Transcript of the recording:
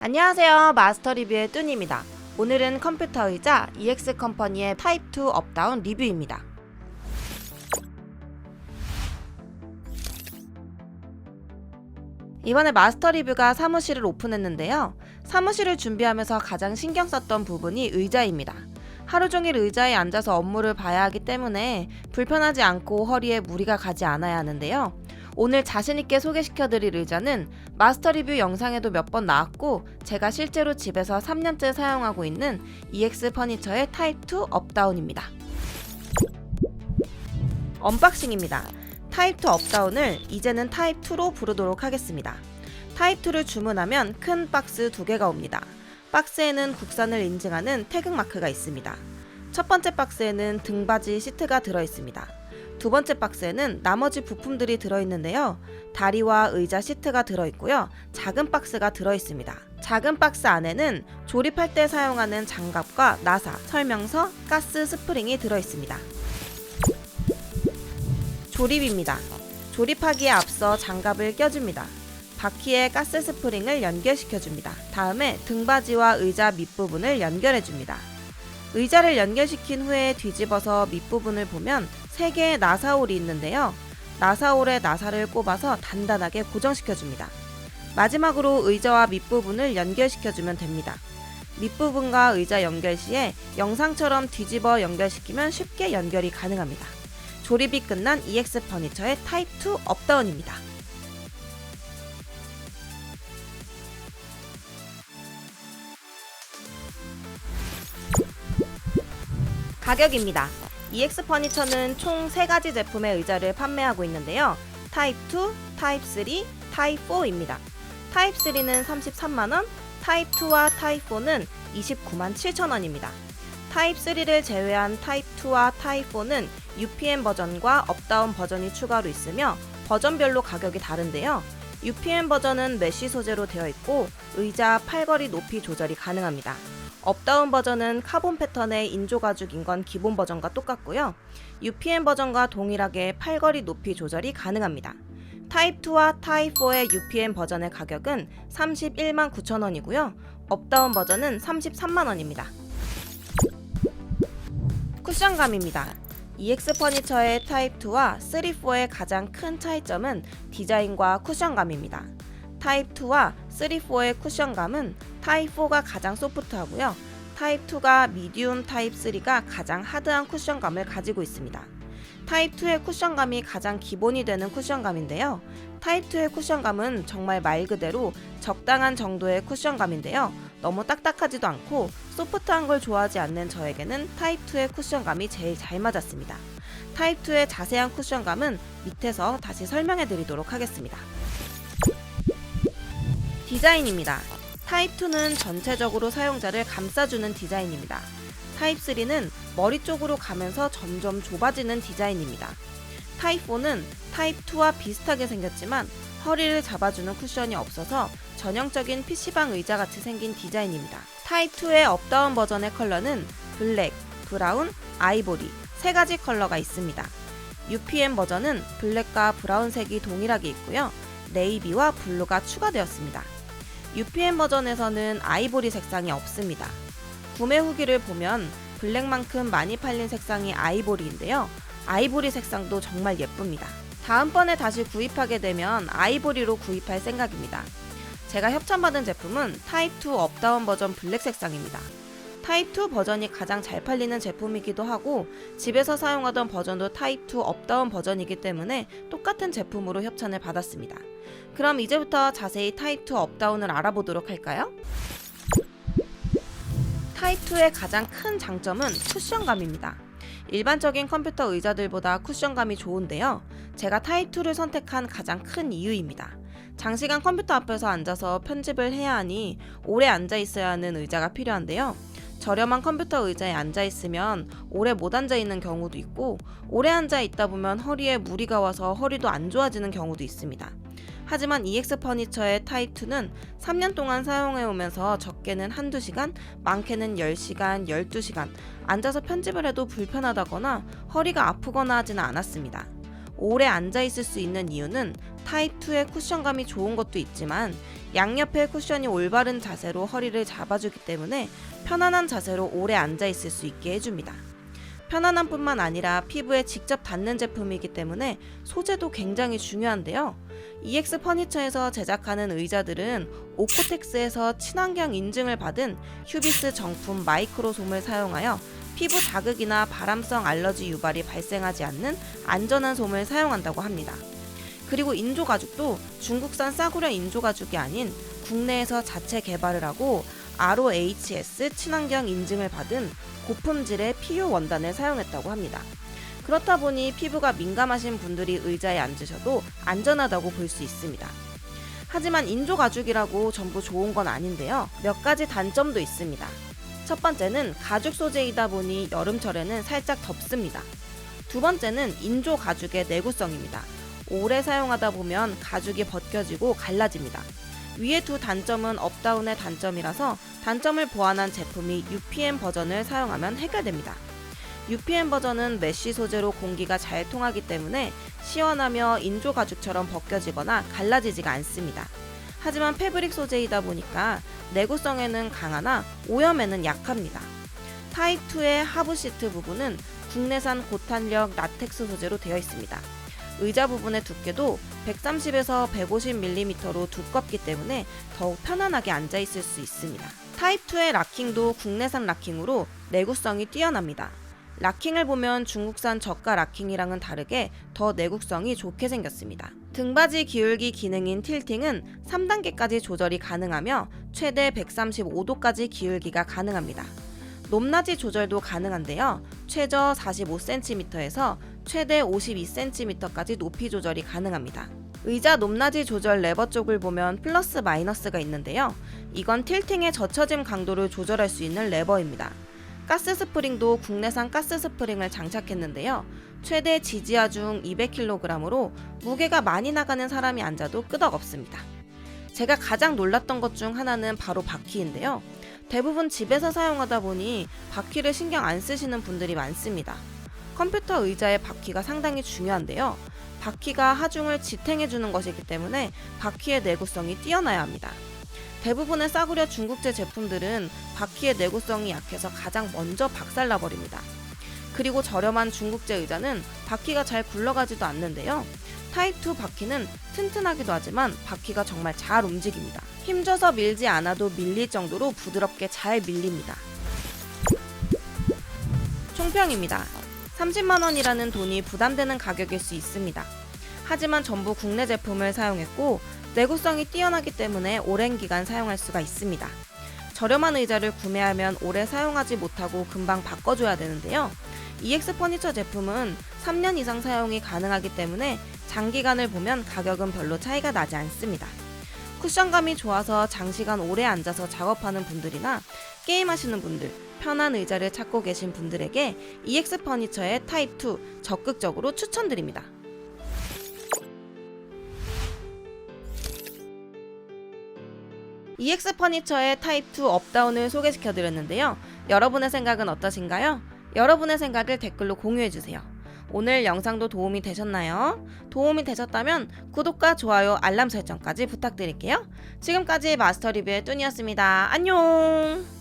안녕하세요. 마스터 리뷰의 뚠입니다. 오늘은 컴퓨터 의자 EX컴퍼니의 타입2 업다운 리뷰입니다. 이번에 마스터 리뷰가 사무실을 오픈했는데요. 사무실을 준비하면서 가장 신경 썼던 부분이 의자입니다. 하루 종일 의자에 앉아서 업무를 봐야 하기 때문에 불편하지 않고 허리에 무리가 가지 않아야 하는데요. 오늘 자신있게 소개시켜드릴 의자는 마스터 리뷰 영상에도 몇 번 나왔고 제가 실제로 집에서 3년째 사용하고 있는 EX 퍼니처의 타입2 업다운입니다. 언박싱입니다. 타입2 업다운을 이제는 타입2로 부르도록 하겠습니다. 타입2를 주문하면 큰 박스 2개가 옵니다. 박스에는 국산을 인증하는 태극마크가 있습니다. 첫 번째 박스에는 등받이 시트가 들어있습니다. 두 번째 박스에는 나머지 부품들이 들어있는데요. 다리와 의자 시트가 들어있고요. 작은 박스가 들어있습니다. 작은 박스 안에는 조립할 때 사용하는 장갑과 나사, 설명서, 가스 스프링이 들어있습니다. 조립입니다. 조립하기에 앞서 장갑을 껴줍니다. 바퀴에 가스 스프링을 연결시켜줍니다. 다음에 등받이와 의자 밑부분을 연결해줍니다. 의자를 연결시킨 후에 뒤집어서 밑부분을 보면 3개의 나사홀이 있는데요. 나사홀에 나사를 꼽아서 단단하게 고정시켜줍니다. 마지막으로 의자와 밑부분을 연결시켜주면 됩니다. 밑부분과 의자 연결 시에 영상처럼 뒤집어 연결시키면 쉽게 연결이 가능합니다. 조립이 끝난 EX 퍼니처의 타입2 업다운입니다. 가격입니다. EX 퍼니처는 총 3가지 제품의 의자를 판매하고 있는데요. 타입2, 타입3, 타입4입니다. 타입3는 33만원, 타입2와 타입4는 29만 7천원입니다. 타입3를 제외한 타입2와 타입4는 UPM 버전과 업다운 버전이 추가로 있으며 버전별로 가격이 다른데요. UPM 버전은 메쉬 소재로 되어 있고 의자 팔걸이 높이 조절이 가능합니다. 업다운 버전은 카본 패턴의 인조 가죽인 건 기본 버전과 똑같고요. UPM 버전과 동일하게 팔걸이 높이 조절이 가능합니다. 타입2와 타입4의 UPM 버전의 가격은 31만 9천원이고요. 업다운 버전은 33만원입니다. 쿠션감입니다. EX 퍼니처의 타입2와 3, 4의 가장 큰 차이점은 디자인과 쿠션감입니다. 타입2와 3, 4의 쿠션감은 타입4가 가장 소프트하고요. 타입2가 미디움, 타입3가 가장 하드한 쿠션감을 가지고 있습니다. 타입2의 쿠션감이 가장 기본이 되는 쿠션감인데요. 타입2의 쿠션감은 정말 말 그대로 적당한 정도의 쿠션감인데요. 너무 딱딱하지도 않고 소프트한 걸 좋아하지 않는 저에게는 타입2의 쿠션감이 제일 잘 맞았습니다. 타입2의 자세한 쿠션감은 밑에서 다시 설명해 드리도록 하겠습니다. 디자인입니다. 타입2는 전체적으로 사용자를 감싸주는 디자인입니다. 타입3는 머리 쪽으로 가면서 점점 좁아지는 디자인입니다. 타입4는 타입2와 비슷하게 생겼지만 허리를 잡아주는 쿠션이 없어서 전형적인 PC방 의자같이 생긴 디자인입니다. 타입2의 업다운 버전의 컬러는 블랙, 브라운, 아이보리 3가지 컬러가 있습니다. UPM 버전은 블랙과 브라운색이 동일하게 있고요. 네이비와 블루가 추가되었습니다. UPM 버전에서는 아이보리 색상이 없습니다. 구매 후기를 보면 블랙만큼 많이 팔린 색상이 아이보리인데요. 아이보리 색상도 정말 예쁩니다. 다음번에 다시 구입하게 되면 아이보리로 구입할 생각입니다. 제가 협찬받은 제품은 타입2 업다운 버전 블랙 색상입니다. 타입2 버전이 가장 잘 팔리는 제품이기도 하고 집에서 사용하던 버전도 타입2 업다운 버전이기 때문에 똑같은 제품으로 협찬을 받았습니다. 그럼 이제부터 자세히 타입2 업다운을 알아보도록 할까요? 타입2의 가장 큰 장점은 쿠션감입니다. 일반적인 컴퓨터 의자들보다 쿠션감이 좋은데요. 제가 타입2를 선택한 가장 큰 이유입니다. 장시간 컴퓨터 앞에서 앉아서 편집을 해야 하니 오래 앉아 있어야 하는 의자가 필요한데요. 저렴한 컴퓨터 의자에 앉아 있으면 오래 못 앉아 있는 경우도 있고 오래 앉아 있다 보면 허리에 무리가 와서 허리도 안 좋아지는 경우도 있습니다. 하지만 EX 퍼니처의 타입2는 3년 동안 사용해오면서 적게는 한두 시간, 많게는 10시간, 12시간 앉아서 편집을 해도 불편하다거나 허리가 아프거나 하지는 않았습니다. 오래 앉아 있을 수 있는 이유는 타입2의 쿠션감이 좋은 것도 있지만 양옆의 쿠션이 올바른 자세로 허리를 잡아주기 때문에 편안한 자세로 오래 앉아 있을 수 있게 해줍니다. 편안함뿐만 아니라 피부에 직접 닿는 제품이기 때문에 소재도 굉장히 중요한데요. EX 퍼니처에서 제작하는 의자들은 오코텍스에서 친환경 인증을 받은 휴비스 정품 마이크로 솜을 사용하여 피부 자극이나 바람성 알러지 유발이 발생하지 않는 안전한 솜을 사용한다고 합니다. 그리고 인조가죽도 중국산 싸구려 인조가죽이 아닌 국내에서 자체 개발을 하고 ROHS 친환경 인증을 받은 고품질의 PU 원단을 사용했다고 합니다. 그렇다 보니 피부가 민감하신 분들이 의자에 앉으셔도 안전하다고 볼 수 있습니다. 하지만 인조가죽이라고 전부 좋은 건 아닌데요. 몇 가지 단점도 있습니다. 첫 번째는 가죽 소재이다 보니 여름철에는 살짝 덥습니다. 두 번째는 인조가죽의 내구성입니다. 오래 사용하다 보면 가죽이 벗겨지고 갈라집니다. 위의 두 단점은 업다운의 단점이라서 단점을 보완한 제품이 UPM 버전을 사용하면 해결됩니다. UPM 버전은 메쉬 소재로 공기가 잘 통하기 때문에 시원하며 인조 가죽처럼 벗겨지거나 갈라지지가 않습니다. 하지만 패브릭 소재이다 보니까 내구성에는 강하나 오염에는 약합니다. 타입2의 하부 시트 부분은 국내산 고탄력 라텍스 소재로 되어 있습니다. 의자 부분의 두께도 130에서 150mm로 두껍기 때문에 더욱 편안하게 앉아 있을 수 있습니다. 타입2의 락킹도 국내산 락킹으로 내구성이 뛰어납니다. 락킹을 보면 중국산 저가 락킹이랑은 다르게 더 내구성이 좋게 생겼습니다. 등받이 기울기 기능인 틸팅은 3단계까지 조절이 가능하며 최대 135도까지 기울기가 가능합니다. 높낮이 조절도 가능한데요. 최저 45cm에서 최대 52cm까지 높이 조절이 가능합니다. 의자 높낮이 조절 레버 쪽을 보면 플러스 마이너스가 있는데요. 이건 틸팅의 젖혀짐 강도를 조절할 수 있는 레버입니다. 가스 스프링도 국내산 가스 스프링을 장착했는데요. 최대 지지하중 200kg으로 무게가 많이 나가는 사람이 앉아도 끄덕없습니다. 제가 가장 놀랐던 것 중 하나는 바로 바퀴인데요. 대부분 집에서 사용하다 보니 바퀴를 신경 안 쓰시는 분들이 많습니다. 컴퓨터 의자의 바퀴가 상당히 중요한데요. 바퀴가 하중을 지탱해주는 것이기 때문에 바퀴의 내구성이 뛰어나야 합니다. 대부분의 싸구려 중국제 제품들은 바퀴의 내구성이 약해서 가장 먼저 박살나버립니다. 그리고 저렴한 중국제 의자는 바퀴가 잘 굴러가지도 않는데요. 타입2 바퀴는 튼튼하기도 하지만 바퀴가 정말 잘 움직입니다. 힘줘서 밀지 않아도 밀릴 정도로 부드럽게 잘 밀립니다. 총평입니다. 30만원이라는 돈이 부담되는 가격일 수 있습니다. 하지만 전부 국내 제품을 사용했고 내구성이 뛰어나기 때문에 오랜 기간 사용할 수가 있습니다. 저렴한 의자를 구매하면 오래 사용하지 못하고 금방 바꿔줘야 되는데요. EX 퍼니처 제품은 3년 이상 사용이 가능하기 때문에 장기간을 보면 가격은 별로 차이가 나지 않습니다. 쿠션감이 좋아서 장시간 오래 앉아서 작업하는 분들이나 게임하시는 분들, 편한 의자를 찾고 계신 분들에게 EX 퍼니처의 타입2 적극적으로 추천드립니다. EX 퍼니처의 타입2 업다운을 소개시켜드렸는데요. 여러분의 생각은 어떠신가요? 여러분의 생각을 댓글로 공유해주세요. 오늘 영상도 도움이 되셨나요? 도움이 되셨다면 구독과 좋아요, 알람 설정까지 부탁드릴게요. 지금까지 마스터 리뷰의 뚠이었습니다. 안녕!